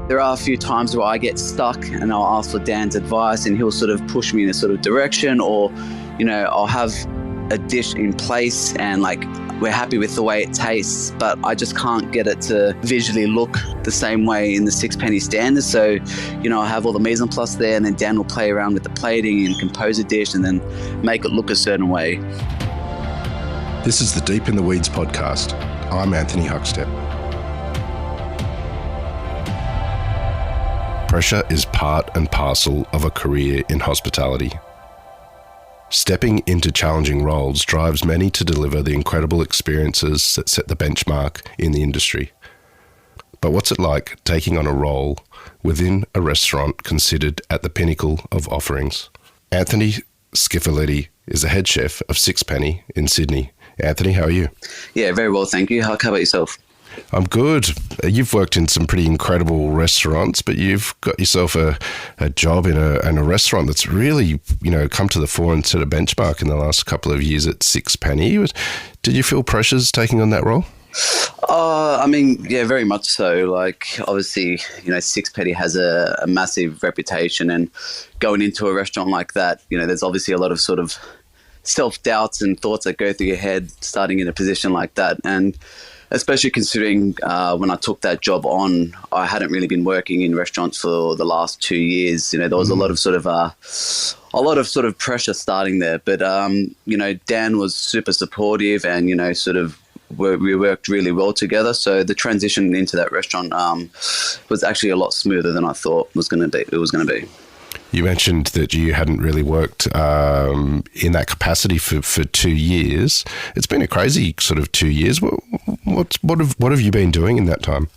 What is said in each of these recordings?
There are a few times where I get stuck and I'll ask for Dan's advice and he'll sort of push me in a sort of direction, or, I'll have a dish in place and like we're happy with the way it tastes, but I just can't get it to visually look the same way in the sixpenny standard. So, I have all the mise en place there, and then Dan will play around with the plating and compose a dish and then make it look a certain way. This is the Deep in the Weeds podcast. I'm Anthony Huckstep. Pressure is part and parcel of a career in hospitality. Stepping into challenging roles drives many to deliver the incredible experiences that set the benchmark in the industry. But what's it like taking on a role within a restaurant considered at the pinnacle of offerings? Anthony Schifilliti is the head chef of Sixpenny in Sydney. Anthony, how are you? Yeah, very well, thank you. How about yourself? I'm good. You've worked in some pretty incredible restaurants, but you've got yourself a job in a restaurant that's really, come to the fore and set a benchmark in the last couple of years at Sixpenny. Did you feel pressures taking on that role? Yeah, very much so. Like, obviously, Sixpenny has a massive reputation, and going into a restaurant like that, there's obviously a lot of sort of self-doubts and thoughts that go through your head starting in a position like that. And especially considering when I took that job on, I hadn't really been working in restaurants for the last 2 years. There was a lot of pressure starting there. But Dan was super supportive, and we worked really well together. So the transition into that restaurant was actually a lot smoother than I thought it was going to be. You mentioned that you hadn't really worked in that capacity for 2 years. It's been a crazy sort of 2 years. What have you been doing in that time?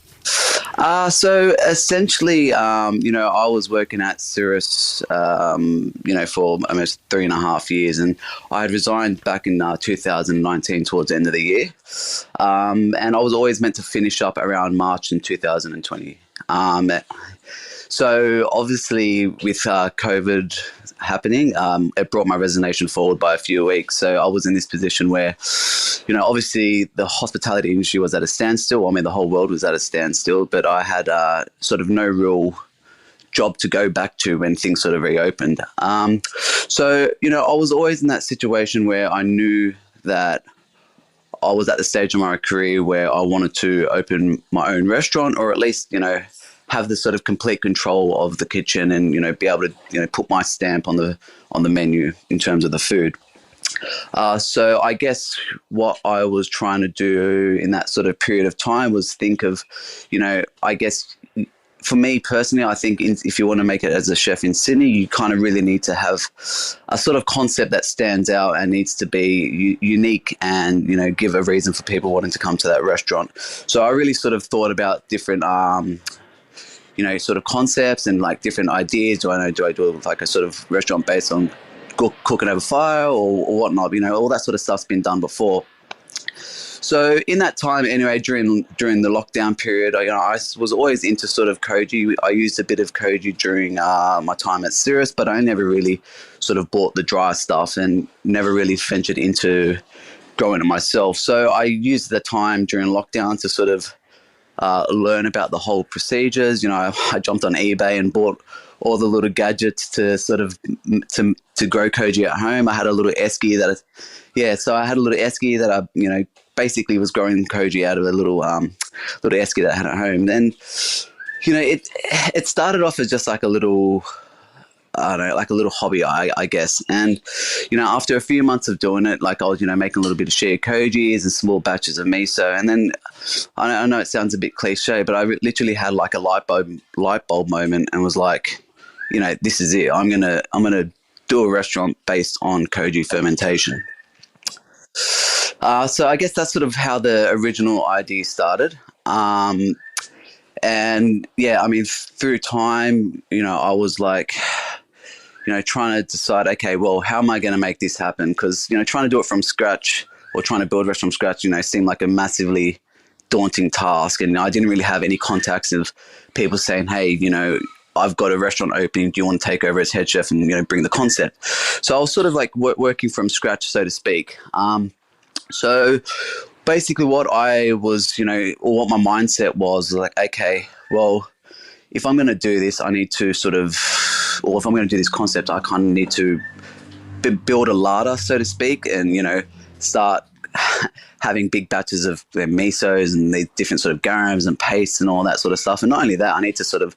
So essentially, I was working at Cirrus, for almost 3.5 years, and I had resigned back in 2019 towards the end of the year. And I was always meant to finish up around March in 2020. So obviously with COVID happening, it brought my resignation forward by a few weeks. So I was in this position where, obviously the hospitality industry was at a standstill. The whole world was at a standstill, but I had sort of no real job to go back to when things sort of reopened. So I was always in that situation where I knew that I was at the stage of my career where I wanted to open my own restaurant, or at least, have the sort of complete control of the kitchen and, be able to, put my stamp on the menu in terms of the food. So I guess what I was trying to do in that sort of period of time was think of, I guess for me personally, I think if you want to make it as a chef in Sydney, you kind of really need to have a sort of concept that stands out and needs to be unique and, give a reason for people wanting to come to that restaurant. So I really sort of thought about different sort of concepts and like different ideas. Do I do like a sort of restaurant based on cooking over fire or whatnot? All that sort of stuff's been done before. So in that time, anyway, during the lockdown period, I was always into sort of koji. I used a bit of koji during my time at Cirrus, but I never really sort of bought the dry stuff and never really ventured into growing it myself. So I used the time during lockdown to sort of learn about the whole procedures. I jumped on eBay and bought all the little gadgets to sort of to grow koji at home. I had a little esky that I basically was growing koji out of a little esky that I had at home. Then it started off as just like a little, I don't know, like a little hobby, I guess. And, after a few months of doing it, like I was, making a little bit of shea kojis and small batches of miso. And then I know it sounds a bit cliche, but I literally had like a light bulb moment and was like, this is it. I'm going to do a restaurant based on koji fermentation. So I guess that's sort of how the original idea started. And yeah, through time, I was like, trying to decide, okay, well, how am I going to make this happen? Because, trying to do it from scratch or trying to build a restaurant from scratch, seemed like a massively daunting task. And I didn't really have any contacts of people saying, hey, I've got a restaurant opening. Do you want to take over as head chef and, bring the concept? So I was sort of like working from scratch, so to speak. So basically what I was, or what my mindset was like, okay, well, if I'm going to do this, I need to sort of, or if I'm going to do this concept, I kind of need to build a larder, so to speak, and, start having big batches of misos and the different sort of garums and pastes and all that sort of stuff. And not only that, I need to sort of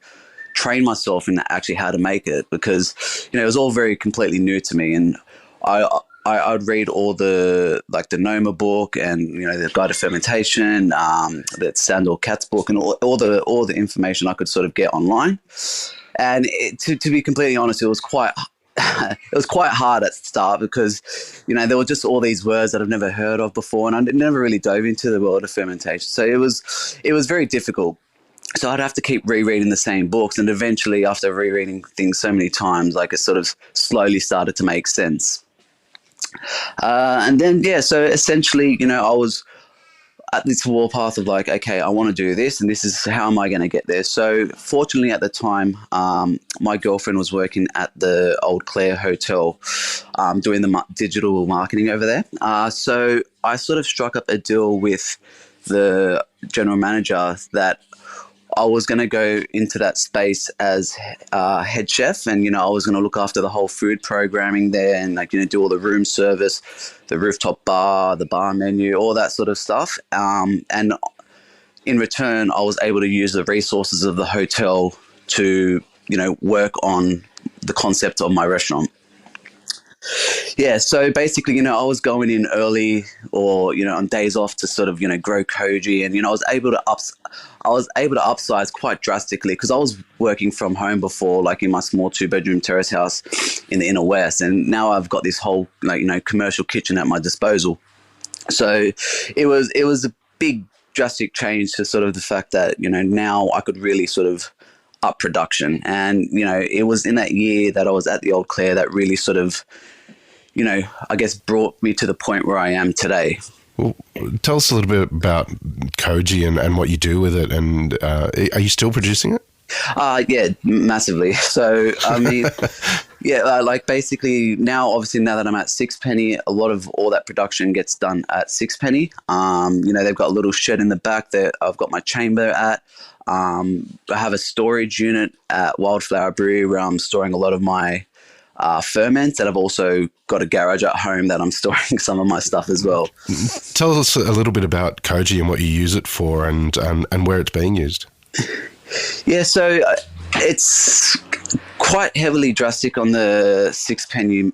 train myself in actually how to make it, because, it was all very completely new to me. And I'd read all the Noma book and, the Guide to Fermentation, the Sandor Katz book, and all the information I could sort of get online. And to be completely honest, it was quite hard at the start, because, there were just all these words that I've never heard of before, and I never really dove into the world of fermentation. So it was very difficult. So I'd have to keep rereading the same books, and eventually, after rereading things so many times, it sort of slowly started to make sense. And then, so essentially, I was at this warpath of okay, I want to do this, and this is how am I going to get there. So fortunately at the time, my girlfriend was working at the Old Clare Hotel, doing the digital marketing over there. So I sort of struck up a deal with the general manager that I was going to go into that space as head chef, and, I was going to look after the whole food programming there, and do all the room service, the rooftop bar, the bar menu, all that sort of stuff. And in return, I was able to use the resources of the hotel to, work on the concept of my restaurant. Yeah, so basically, I was going in early or, on days off to sort of, grow koji, and, I was able to upsize quite drastically, because I was working from home before, in my small 2-bedroom terrace house in the inner west, and now I've got this whole, commercial kitchen at my disposal. So it was a big drastic change to sort of the fact that, now I could really sort of up production. And, it was in that year that I was at the Old Clare that really sort of, I guess brought me to the point where I am today. Well, tell us a little bit about Koji and what you do with it. And are you still producing it? Yeah, massively. So, I mean, basically now that I'm at Sixpenny, a lot of all that production gets done at Sixpenny. They've got a little shed in the back that I've got my chamber at. I have a storage unit at Wildflower Brewery where I'm storing a lot of my ferments, and I've also got a garage at home that I'm storing some of my stuff as well. Tell us a little bit about Koji and what you use it for, and where it's being used. Yeah, so it's quite heavily drastic on the sixpenny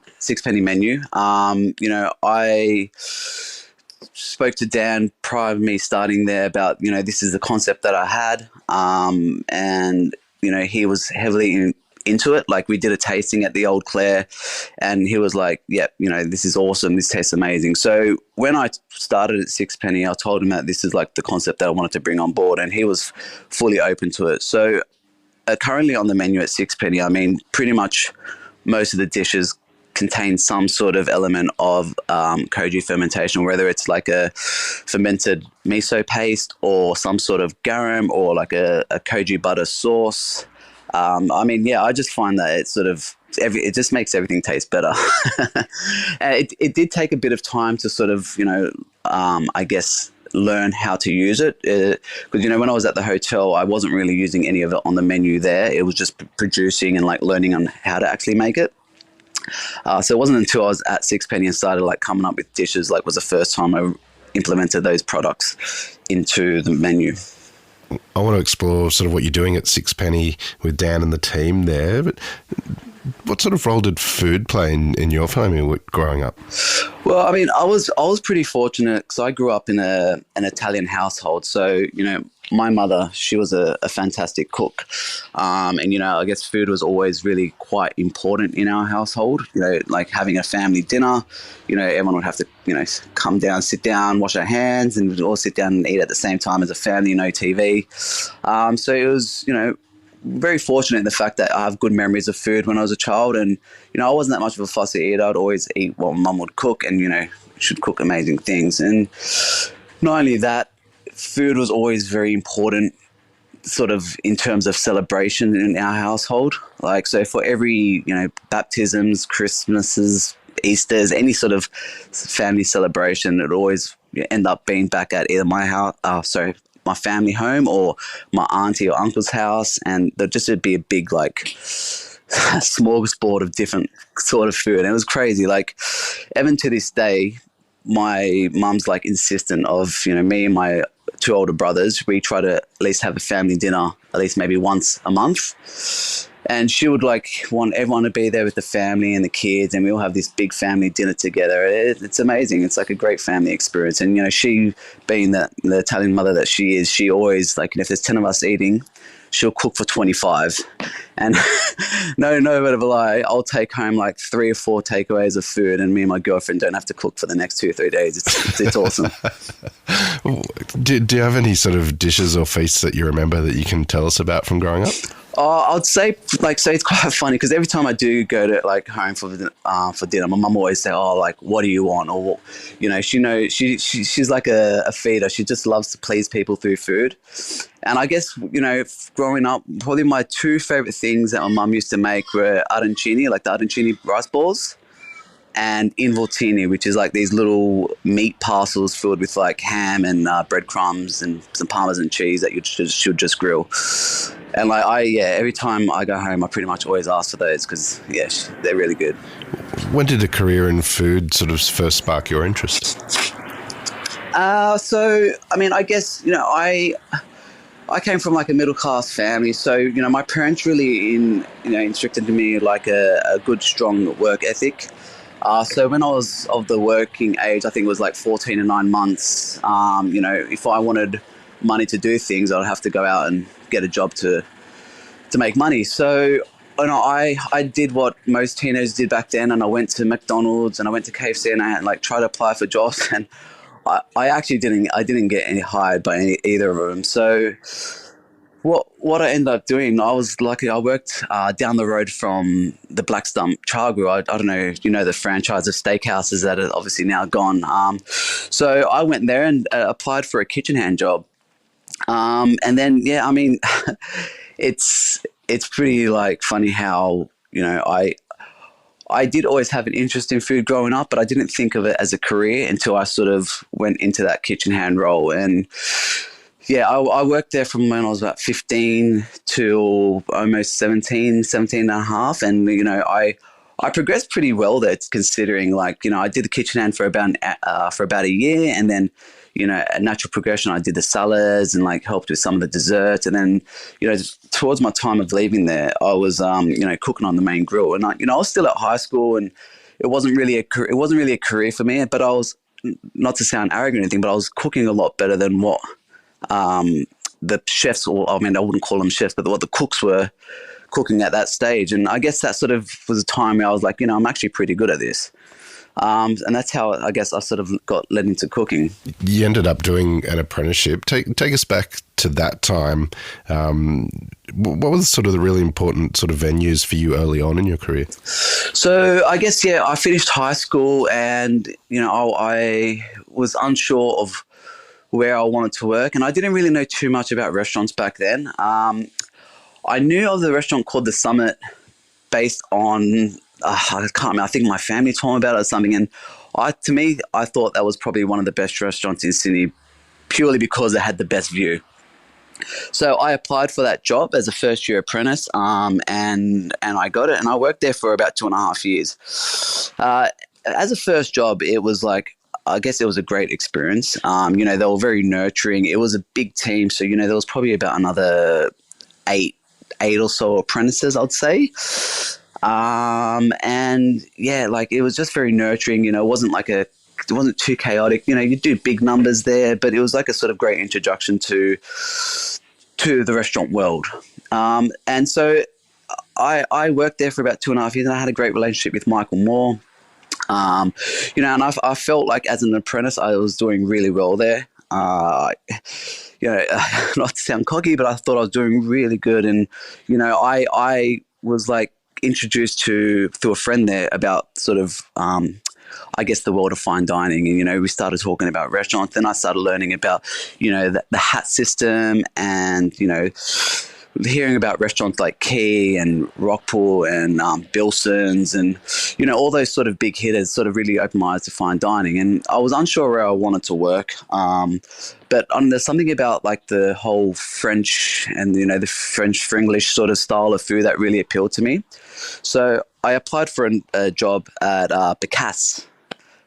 menu. I spoke to Dan prior to me starting there about, this is the concept that I had. And, he was heavily into it. We did a tasting at the Old Clare, and he was like, yep, this is awesome. This tastes amazing. So when I started at Sixpenny, I told him that this is the concept that I wanted to bring on board, and he was fully open to it. So currently on the menu at Sixpenny, I mean, pretty much most of the dishes contain some sort of element of koji fermentation, whether it's a fermented miso paste or some sort of garum or a koji butter sauce. I just find that it's sort of it just makes everything taste better. And it did take a bit of time to sort of, I guess, learn how to use it. Because, when I was at the hotel, I wasn't really using any of it on the menu there. It was just producing and learning on how to actually make it. So it wasn't until I was at Sixpenny and started coming up with dishes, was the first time I implemented those products into the menu. I want to explore sort of what you're doing at Sixpenny with Dan and the team there. But what sort of role did food play in your family growing up? Well, I mean, I was pretty fortunate because I grew up in an Italian household. So, my mother, she was a fantastic cook. And, I guess food was always really quite important in our household. Having a family dinner, everyone would have to, come down, sit down, wash our hands, and we'd all sit down and eat at the same time as a family, no TV. So it was, very fortunate in the fact that I have good memories of food when I was a child, and I wasn't that much of a fussy eater. I'd always eat what mum would cook, and she'd cook amazing things. And not only that, food was always very important sort of in terms of celebration in our household. So for every baptisms, Christmases, Easters, any sort of family celebration, it always end up being back at either my house my family home or my auntie or uncle's house, and there'd just be a big like smorgasbord of different sort of food. And it was crazy. Like even to this day, my mum's like insistent of, you know, me and my two older brothers, we try to at least have a family dinner at least maybe once a month. And she would like want everyone to be there with the family and the kids, and we all have this big family dinner together. It's amazing. It's like a great family experience. And, you know, she being the Italian mother that she is, she always like, if there's 10 of us eating, she'll cook for 25. And no bit of a lie, I'll take home like 3 or 4 takeaways of food, and me and my girlfriend don't have to cook for the next 2 or 3 days. It's awesome. Do you have any sort of dishes or feasts that you remember that you can tell us about from growing up? I'd say, like, so it's quite funny because every time I do go to like home for dinner, my mum always say, "Oh, like, what do you want?" Or, you know, she's like a feeder. She just loves to please people through food. And I guess, you know, growing up, probably my 2 favorite things that my mum used to make were arancini, like the arancini rice balls, and involtini, which is like these little meat parcels filled with like ham and breadcrumbs and some Parmesan cheese that you should just grill. And like every time I go home, I pretty much always ask for those because they're really good. When did a career in food sort of first spark your interest? So I mean, I guess, you know, I came from like a middle class family, so, you know, my parents really instructed me like a good strong work ethic. So when I was of the working age, I think it was like 14 and 9 months, you know, if I wanted money to do things, I'd have to go out and get a job to make money. So, you know, I did what most teenagers did back then, and I went to McDonald's and I went to KFC and I like tried to apply for jobs, and I actually didn't get any hired by either of them. So what I ended up doing, I was lucky. I worked down the road from the Black Stump Chargrill. I don't know if you know the franchise of steakhouses that are obviously now gone. So I went there and applied for a kitchen hand job. And then, I mean, it's pretty like funny how, you know, I did always have an interest in food growing up, but I didn't think of it as a career until I sort of went into that kitchen hand role. And I worked there from when I was about 15 to almost 17 and a half. And, you know, I progressed pretty well there, considering, like, you know, I did the kitchen hand for about a year, and then, you know, a natural progression, I did the salads and like helped with some of the desserts. And then, you know, towards my time of leaving there, I was, you know, cooking on the main grill. And I was still at high school, and it wasn't really a career for me. But I was, not to sound arrogant or anything, but I was cooking a lot better than what the chefs, or I mean, I wouldn't call them chefs, but what the cooks were cooking at that stage. And I guess that sort of was a time where I was like, you know, I'm actually pretty good at this. And that's how I guess I sort of got led into cooking. You ended up doing an apprenticeship. Take us back to that time. What was sort of the really important sort of venues for you early on in your career? So I guess, I finished high school, and, you know, I was unsure of where I wanted to work, and I didn't really know too much about restaurants back then. I knew of the restaurant called The Summit based on, I can't remember, I think my family told me about it or something, and I thought that was probably one of the best restaurants in Sydney, purely because it had the best view. So I applied for that job as a first-year apprentice, and I got it, and I worked there for about 2.5 years. As a first job, it was like, I guess it was a great experience. You know, they were very nurturing. It was a big team, so, you know, there was probably about another eight or so apprentices, I'd say. And like, it was just very nurturing. You know, it wasn't too chaotic. You know, you do big numbers there, but it was like a sort of great introduction to the restaurant world. And so I worked there for about 2.5 years, and I had a great relationship with Michael Moore. You know, and I felt like as an apprentice, I was doing really well there. You know, not to sound cocky, but I thought I was doing really good. And, you know, I was like introduced through a friend there about sort of, I guess, the world of fine dining. And, you know, we started talking about restaurants. Then I started learning about, you know, the hat system, and, you know, hearing about restaurants like Key and Rockpool and Bilson's and, all those sort of big hitters sort of really opened my eyes to fine dining. And I was unsure where I wanted to work. But there's something about like the whole French and, the French for English sort of style of food that really appealed to me. So I applied for a job at Picasso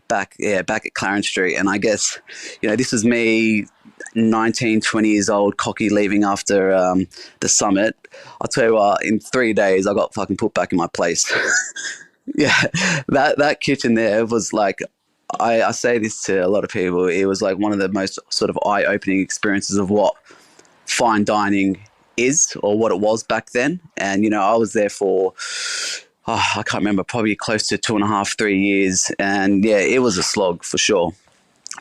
back at Clarence Street. And I guess, this is me, 19, 20 years old, cocky, leaving after the summit. I'll tell you what, in 3 days, I got fucking put back in my place. Yeah, that kitchen there was like, I say this to a lot of people, it was like one of the most sort of eye-opening experiences of what fine dining is, or what it was back then. And, I was there for, I can't remember, probably close to 2.5, 3 years. And yeah, it was a slog for sure.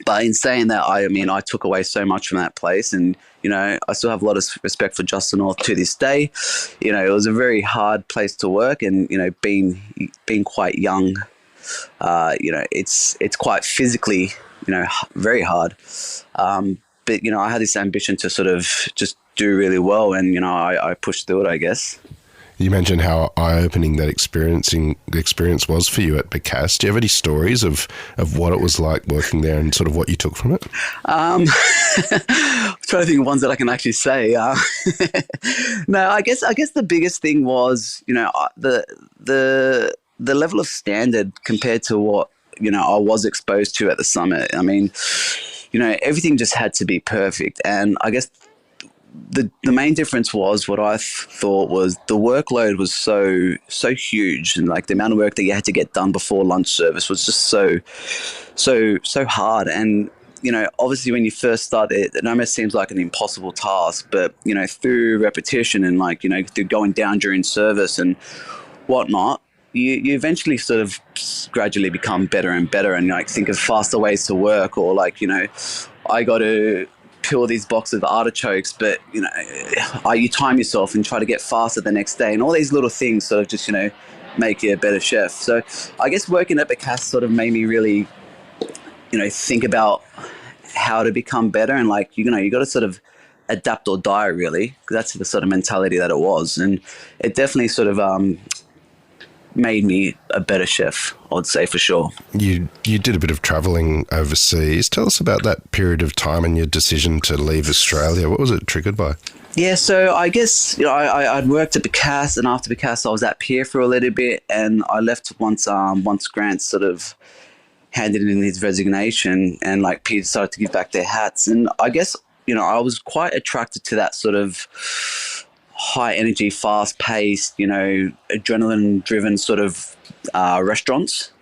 But in saying that, I took away so much from that place, and, I still have a lot of respect for Justin North to this day. It was a very hard place to work, and, being quite young, it's quite physically, very hard. But, I had this ambition to sort of just do really well, and, I pushed through it, I guess. You mentioned how eye-opening that experience was for you at Picasso. Do you have any stories of what it was like working there and sort of what you took from it? I'm trying to think of ones that I can actually say. No, I guess the biggest thing was, the level of standard compared to what, I was exposed to at the summit. I mean, everything just had to be perfect. And I guess the main difference was, what I thought was, the workload was so huge, and like the amount of work that you had to get done before lunch service was just so hard. And obviously when you first start it almost seems like an impossible task, but through repetition and like through going down during service and whatnot, you eventually sort of gradually become better and better, and like think of faster ways to work, or like I got to peel these boxes of artichokes, but you time yourself and try to get faster the next day, and all these little things sort of just make you a better chef. So I guess working at Picasso sort of made me really think about how to become better, and like you got to sort of adapt or die, really, because that's the sort of mentality that it was. And it definitely sort of made me a better chef, I would say, for sure. You did a bit of travelling overseas. Tell us about that period of time and your decision to leave Australia. What was it triggered by? Yeah, so I guess I'd worked at Picasso, and after Picasso I was at Pier for a little bit, and I left once Grant sort of handed in his resignation, and like Pier started to give back their hats. And I guess I was quite attracted to that sort of high energy, fast paced, adrenaline driven sort of restaurants.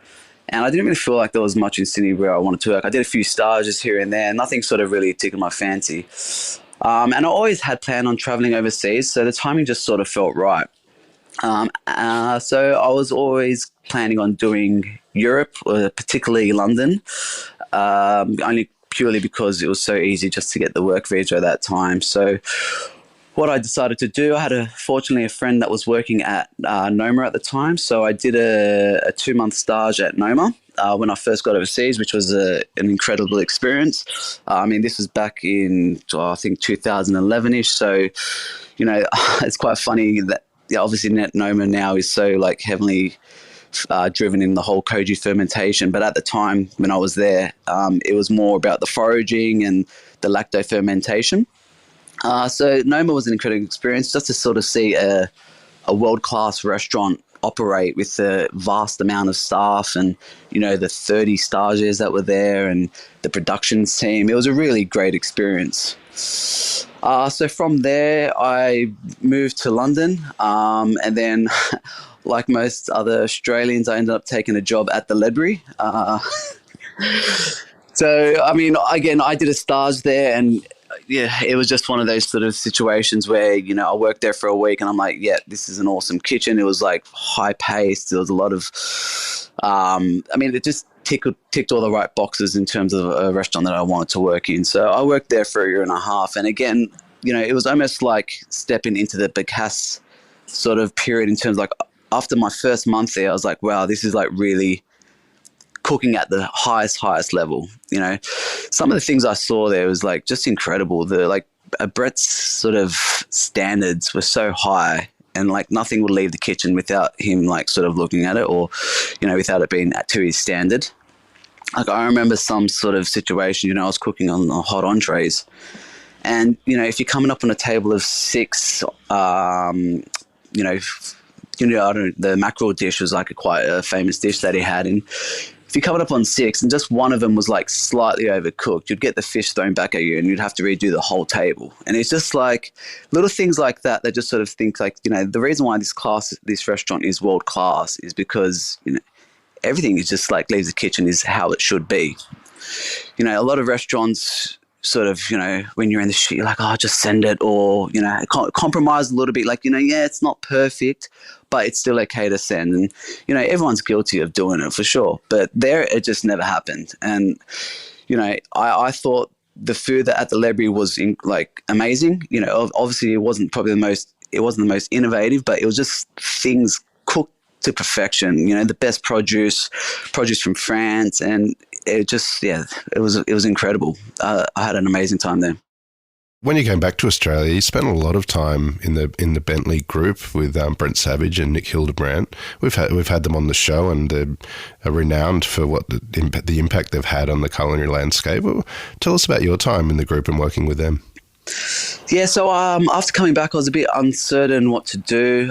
And I didn't really feel like there was much in Sydney where I wanted to work. I did a few stages here and there, nothing sort of really tickled my fancy. And I always had planned on traveling overseas, so the timing just sort of felt right. So I was always planning on doing Europe, particularly London, only purely because it was so easy just to get the work visa at that time. So what I decided to do, I had fortunately a friend that was working at Noma at the time. So I did a 2-month stage at Noma when I first got overseas, which was an incredible experience. This was back in, I think, 2011-ish. So, it's quite funny that, obviously Noma now is so like heavily driven in the whole Koji fermentation. But at the time when I was there, it was more about the foraging and the lacto fermentation. So Noma was an incredible experience, just to sort of see a world-class restaurant operate with a vast amount of staff, and, the 30 stagiaires that were there, and the production team. It was a really great experience. So from there, I moved to London, and then, like most other Australians, I ended up taking a job at the Ledbury. So, again, I did a stage there, and yeah, it was just one of those sort of situations where, I worked there for a week and I'm like, yeah, this is an awesome kitchen. It was like high paced. There was a lot of, it just ticked all the right boxes in terms of a restaurant that I wanted to work in. So I worked there for 1.5 years. And again, it was almost like stepping into the Picasso sort of period, in terms of like, after my first month there, I was like, wow, this is like really cooking at the highest level. Some of the things I saw there was like just incredible. The like Brett's sort of standards were so high, and like nothing would leave the kitchen without him like sort of looking at it, or, you know, without it being to his standard. Like I remember some sort of situation, you know, I was cooking on the hot entrees, and, you know, if you're coming up on a table of 6, you know, the mackerel dish was like quite a famous dish that he had, and if you're coming up on 6 and just one of them was like slightly overcooked, you'd get the fish thrown back at you and you'd have to redo the whole table. And it's just like little things like that just sort of think like, you know, the reason why this restaurant is world class is because, you know, everything is just like leaves the kitchen is how it should be. You know, a lot of restaurants sort of, you know, when you're in the shit, you're like, oh, just send it, or, you know, compromise a little bit, like, you know, yeah, it's not perfect, but it's still okay to send. And, you know, everyone's guilty of doing it for sure, but there it just never happened. And, you know, I thought the food at the library was amazing. You know, obviously it wasn't the most innovative, but it was just things cooked to perfection. You know, the best produce from France, and it just, yeah, it was incredible. I had an amazing time there. When you came back to Australia, you spent a lot of time in the Bentley group with Brent Savage and Nick Hildebrandt. We've had them on the show, and they're renowned for what the impact they've had on the culinary landscape. Tell us about your time in the group and working with them. Yeah, so after coming back, I was a bit uncertain what to do.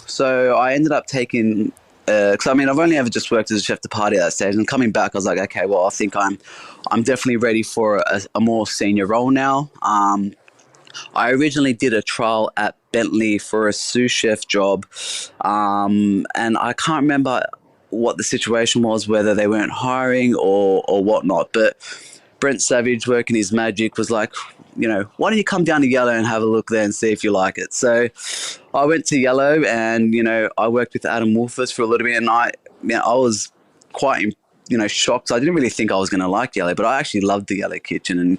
So I ended up taking, because I mean, I've only ever just worked as a chef de partie at that stage, and coming back, I was like, okay, well, I think I'm definitely ready for a more senior role now. I originally did a trial at Bentley for a sous chef job, and I can't remember what the situation was, whether they weren't hiring or whatnot, but Brent Savage, working his magic, was like, you know, why don't you come down to Yellow and have a look there and see if you like it? So I went to Yellow, and, you know, I worked with Adam Wolfers for a little bit, and I was quite, you know, shocked. I didn't really think I was going to like Yellow, but I actually loved the Yellow kitchen, and,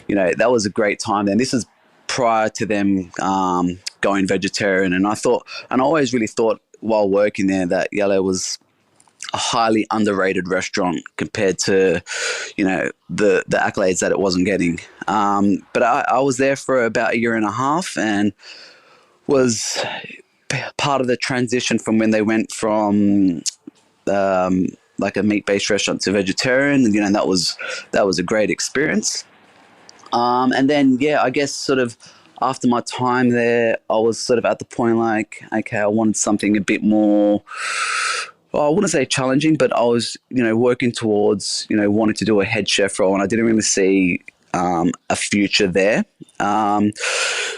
you know, that was a great time. And this is prior to them going vegetarian, and I always really thought while working there that Yellow was a highly underrated restaurant compared to, you know, the accolades that it wasn't getting. But I was there for about a year and a half, and was part of the transition from when they went from like a meat-based restaurant to vegetarian, and, you know, that was a great experience. And then, yeah, I guess sort of after my time there, I was sort of at the point like, okay, I wanted something a bit more, well, I wouldn't say challenging, but I was, you know, working towards, you know, wanting to do a head chef role, and I didn't really see a future there.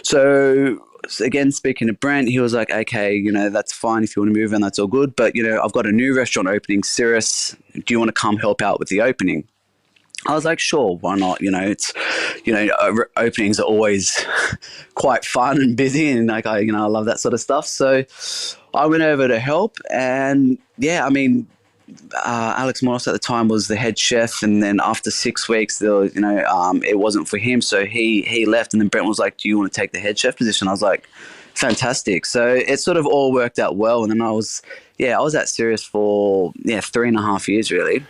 So again, speaking to Brent, he was like, okay, you know, that's fine if you want to move, and that's all good. But, you know, I've got a new restaurant opening, Cirrus. Do you want to come help out with the opening? I was like, sure, why not? You know, it's, you know, openings are always quite fun and busy, and like, I love that sort of stuff. So I went over to help, and yeah, I mean, Alex Morris at the time was the head chef, and then after 6 weeks, there was, you know, it wasn't for him, so he left, and then Brent was like, do you want to take the head chef position? I was like, fantastic. So it sort of all worked out well, and then I was at Cirrus for 3.5 years really.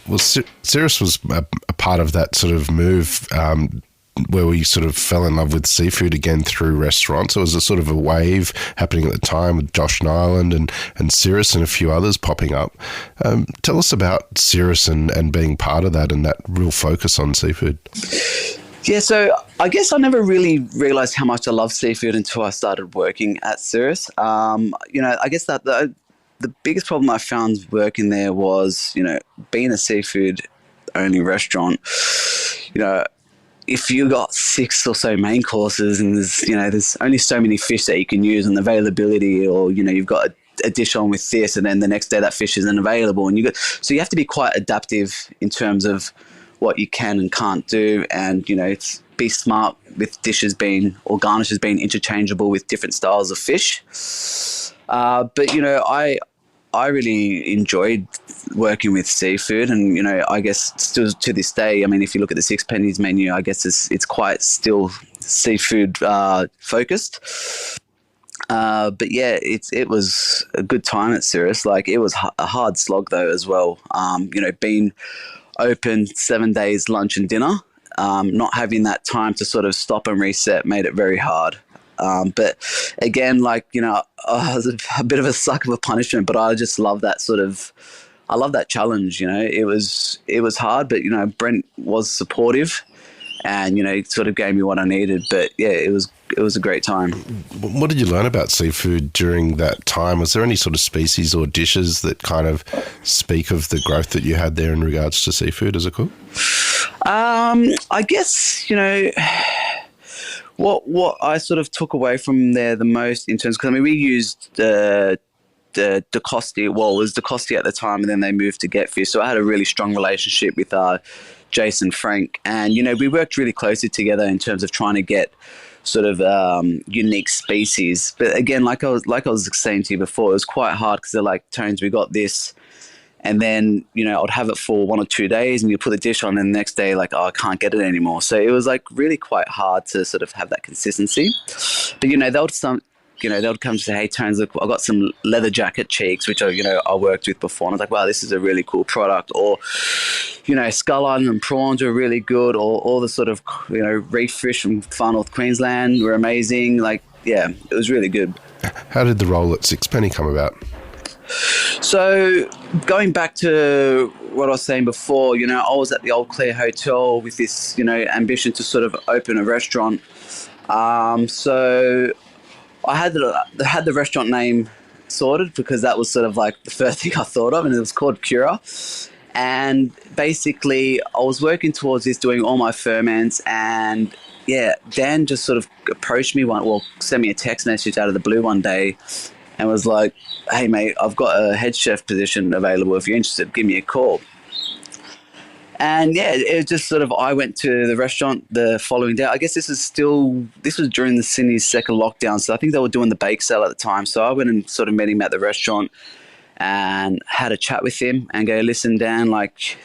Well, Cirrus was a part of that sort of move where we sort of fell in love with seafood again through restaurants. It was a sort of a wave happening at the time with Josh Nyland and Cirrus and a few others popping up. Tell us about Cirrus and being part of that and that real focus on seafood. Yeah, so I guess I never really realised how much I love seafood until I started working at Cirrus. You know, I guess that the biggest problem I found working there was, you know, being a seafood only restaurant, you know, if you got 6 or so main courses and there's only so many fish that you can use and availability, or, you know, you've got a dish on with this and then the next day that fish isn't available, and so you have to be quite adaptive in terms of what you can and can't do, and, you know, be smart with dishes being, or garnishes being interchangeable with different styles of fish. But, you know, I really enjoyed working with seafood, and, you know, I guess still to this day, I mean, if you look at the Six Pennies menu, I guess it's quite still seafood focused. But yeah, it was a good time at Cirrus. Like, it was a hard slog though as well. You know, being open 7 days, lunch and dinner. not having that time to sort of stop and reset made it very hard. But again, like, I was a bit of a sucker for punishment, but I just love that I love that challenge. It was hard, but Brent was supportive, and it sort of gave me what I needed. But yeah, it was a great time. What did you learn about seafood during that time? Was there any sort of species or dishes that kind of speak of the growth that you had there in regards to seafood as a cook? I guess what I sort of took away from there the most in terms, because we used the DeCosti. Well, it was DeCosti at the time, and then they moved to Getfish. So I had a really strong relationship with Jason Frank, and we worked really closely together in terms of trying to get sort of unique species. But again, like I was saying to you before, it was quite hard because they're like, Tones, we got this, and then I'd have it for 1 or 2 days, and you put the dish on, and the next day, like, oh, I can't get it anymore. So it was like really quite hard to sort of have that consistency. But they'll come to say, hey, Tones, look, I got some leather jacket cheeks, which I worked with before. And I was like, wow, this is a really cool product. Or, skull island and prawns were really good. Or all the sort of, reef fish from far north Queensland were amazing. Like, yeah, it was really good. How did the role at Sixpenny come about? So going back to what I was saying before, I was at the Old Clare Hotel with this, ambition to sort of open a restaurant. So I had the restaurant name sorted, because that was sort of like the first thing I thought of, and it was called Cura. And basically I was working towards this, doing all my ferments, and yeah, Dan just sort of approached me sent me a text message out of the blue one day and was like, hey mate, I've got a head chef position available. If you're interested, give me a call. And yeah, it was just sort of, I went to the restaurant the following day. I guess this was during the Sydney's second lockdown. So I think they were doing the bake sale at the time. So I went and sort of met him at the restaurant and had a chat with him and go, listen, Dan, like,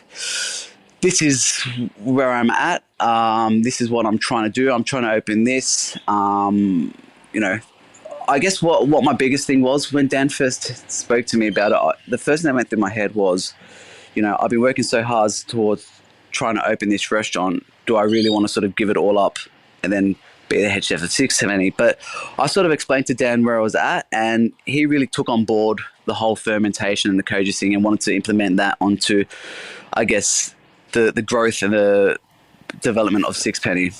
this is where I'm at. This is what I'm trying to do. I'm trying to open this. I guess what my biggest thing was when Dan first spoke to me about it, the first thing that went through my head was, I've been working so hard towards trying to open this restaurant. Do I really want to sort of give it all up and then be the head chef at Sixpenny? But I sort of explained to Dan where I was at, and he really took on board the whole fermentation and the Koji thing and wanted to implement that onto, I guess, the growth and the development of Sixpenny.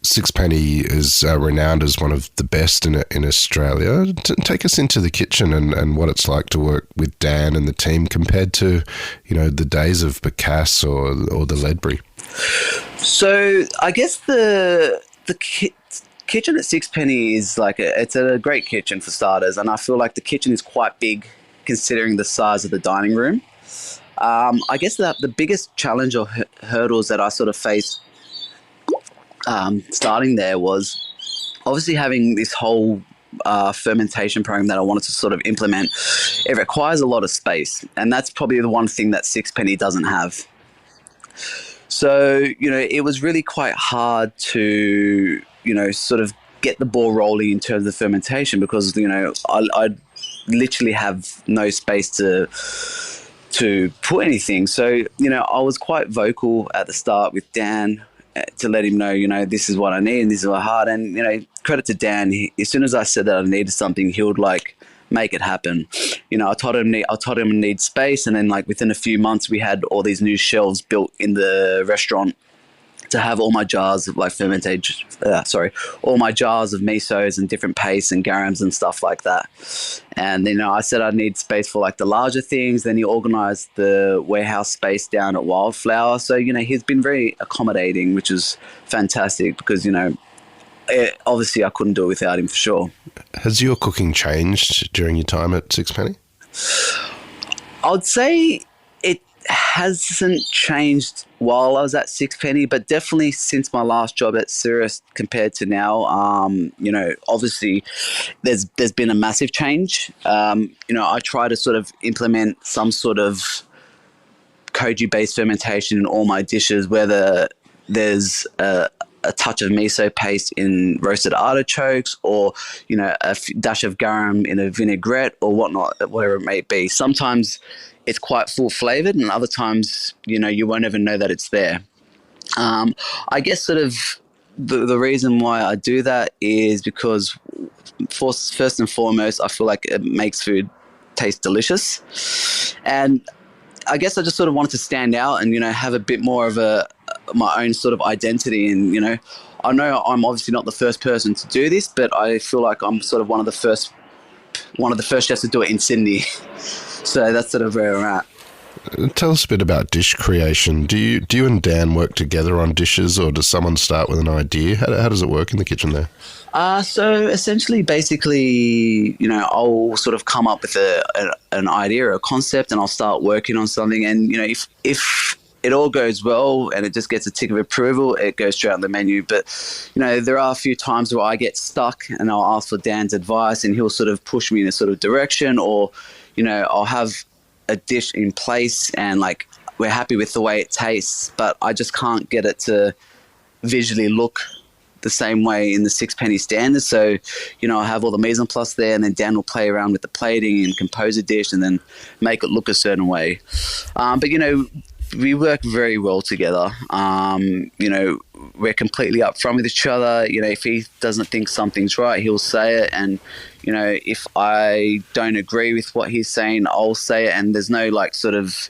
Sixpenny is renowned as one of the best in Australia. Take us into the kitchen and what it's like to work with Dan and the team compared to, the days of Bacchus or the Ledbury. So I guess the kitchen at Sixpenny is like it's a great kitchen for starters, and I feel like the kitchen is quite big considering the size of the dining room. I guess that the biggest challenge or hurdles that I sort of faced starting there was obviously having this whole fermentation program that I wanted to sort of implement. It requires a lot of space, and that's probably the one thing that Sixpenny doesn't have. So, it was really quite hard to, sort of get the ball rolling in terms of fermentation, because, I literally have no space to put anything. So, I was quite vocal at the start with Dan to let him know, this is what I need and this is what I hard. And, credit to Dan, as soon as I said that I needed something, he would make it happen. I told him I need space, and then within a few months we had all these new shelves built in the restaurant to have all my jars of all my jars of misos and different pastes and garams and stuff like that. And then I said I need space for the larger things. Then he organised the warehouse space down at Wildflower. So he's been very accommodating, which is fantastic, because obviously I couldn't do it without him for sure. Has your cooking changed during your time at Sixpenny? I'd say it hasn't changed while I was at Sixpenny, but definitely since my last job at Cirrus compared to now, obviously there's been a massive change. I try to sort of implement some sort of Koji-based fermentation in all my dishes, whether there's a touch of miso paste in roasted artichokes, or a dash of garum in a vinaigrette or whatnot, whatever it may be. Sometimes it's quite full flavored, and other times you won't even know that it's there. I guess sort of the reason why I do that is because first and foremost, I feel like it makes food taste delicious. And I guess I just sort of wanted to stand out and, have a bit more of my own sort of identity. And, I know I'm obviously not the first person to do this, but I feel like I'm sort of one of the first chefs to do it in Sydney. So that's sort of where we're at. Tell us a bit about dish creation. Do you and Dan work together on dishes, or does someone start with an idea? How does it work in the kitchen there? So essentially, basically, I'll sort of come up with an idea or a concept, and I'll start working on something. And if it all goes well and it just gets a tick of approval, it goes straight on the menu. But there are a few times where I get stuck, and I'll ask for Dan's advice, and he'll sort of push me in a sort of direction, or I'll have a dish in place and like we're happy with the way it tastes, but I just can't get it to visually look the same way in the sixpenny standard. So, I have all the mise en place there, and then Dan will play around with the plating and compose a dish and then make it look a certain way. But, we work very well together. We're completely upfront with each other. If he doesn't think something's right, he'll say it. And, if I don't agree with what he's saying, I'll say it. And there's no like sort of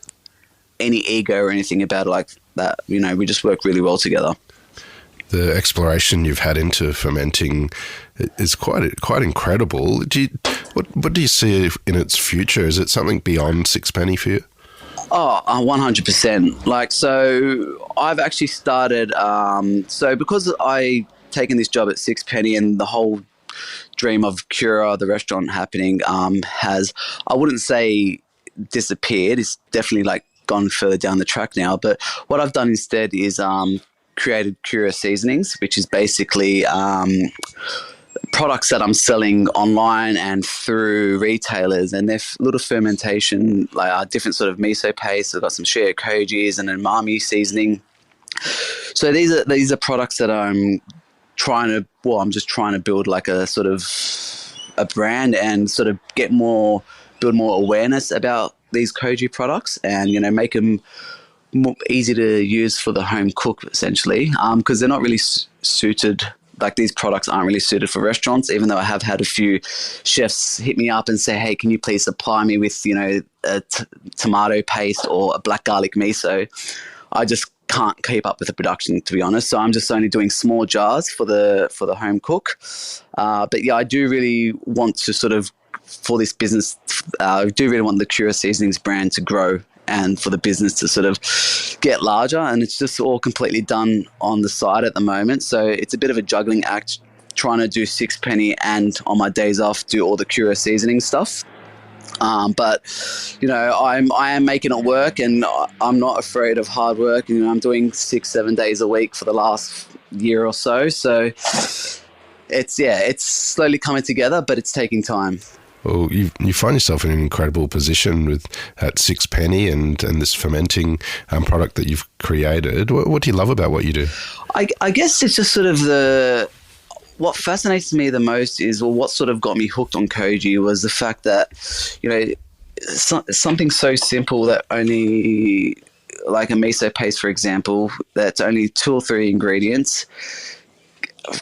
any ego or anything about it like that. We just work really well together. The exploration you've had into fermenting is quite incredible. What do you see in its future? Is it something beyond sixpenny for you? Oh, 100%. Like, so I've actually started, so because I taken this job at Sixpenny and the whole dream of Cura, the restaurant happening, has, I wouldn't say disappeared. It's definitely like gone further down the track now. But what I've done instead is created Cura seasonings, which is basically products that I'm selling online and through retailers, and they're little fermentation, like different sort of miso paste. I've got some shea kojis and an umami seasoning. So these are products that I'm just trying to build like a sort of a brand and sort of build more awareness about these koji products, and make them more easy to use for the home cook essentially, because they're not really suited. Like these products aren't really suited for restaurants, even though I have had a few chefs hit me up and say, hey, can you please supply me with, a tomato paste or a black garlic miso? I just can't keep up with the production, to be honest. So I'm just only doing small jars for the home cook. But yeah, I do really want to sort of, for this business, I do really want the Cura Seasonings brand to grow and for the business to sort of get larger. And it's just all completely done on the side at the moment. So it's a bit of a juggling act, trying to do Sixpenny and on my days off do all the Cura seasoning stuff. But I am making it work, and I'm not afraid of hard work. I'm doing 6-7 days a week for the last year or so. So it's slowly coming together, but it's taking time. Well, you find yourself in an incredible position at Sixpenny and this fermenting product that you've created. What do you love about what you do? I guess it's just sort of what fascinates me the most is, or what sort of got me hooked on koji was the fact that, something so simple that only, like a miso paste, for example, that's only 2 or 3 ingredients,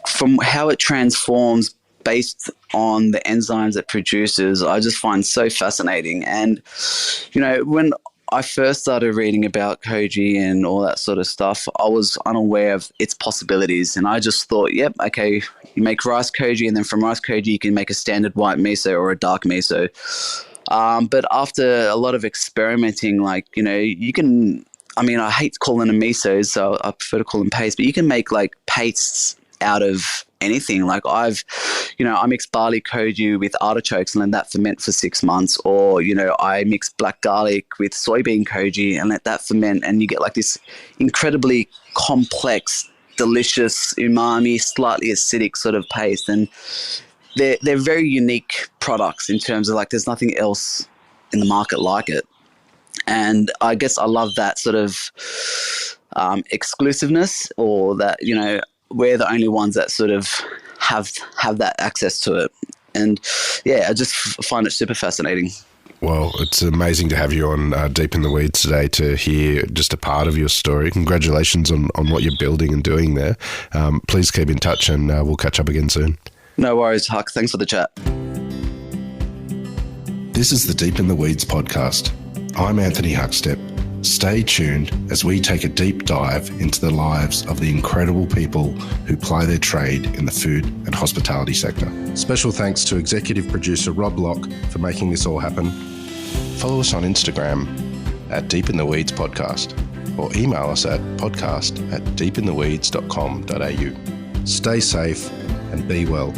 from how it transforms based on the enzymes it produces, I just find so fascinating. And, when I first started reading about koji and all that sort of stuff, I was unaware of its possibilities. And I just thought, yep, okay, you make rice koji, and then from rice koji, you can make a standard white miso or a dark miso. But after a lot of experimenting, you can, I hate calling them misos, so I prefer to call them pastes, but you can make like pastes out of anything. Like I mix barley koji with artichokes and let that ferment for 6 months, or I mix black garlic with soybean koji and let that ferment, and you get like this incredibly complex, delicious, umami, slightly acidic sort of paste. And they're very unique products in terms of like there's nothing else in the market like it. And I guess I love that sort of exclusiveness, or that we're the only ones that sort of have that access to it. And yeah, I just find it super fascinating. Well, it's amazing to have you on Deep in the Weeds today to hear just a part of your story. Congratulations on what you're building and doing there. Please keep in touch and we'll catch up again soon. No worries, Huck. Thanks for the chat. This is the Deep in the Weeds podcast. I'm Anthony Huckstep. Stay tuned as we take a deep dive into the lives of the incredible people who ply their trade in the food and hospitality sector. Special thanks to executive producer Rob Locke for making this all happen. Follow us on Instagram at Deep in the Weeds Podcast or email us at podcast@deepintheweeds.com.au. Stay safe and be well.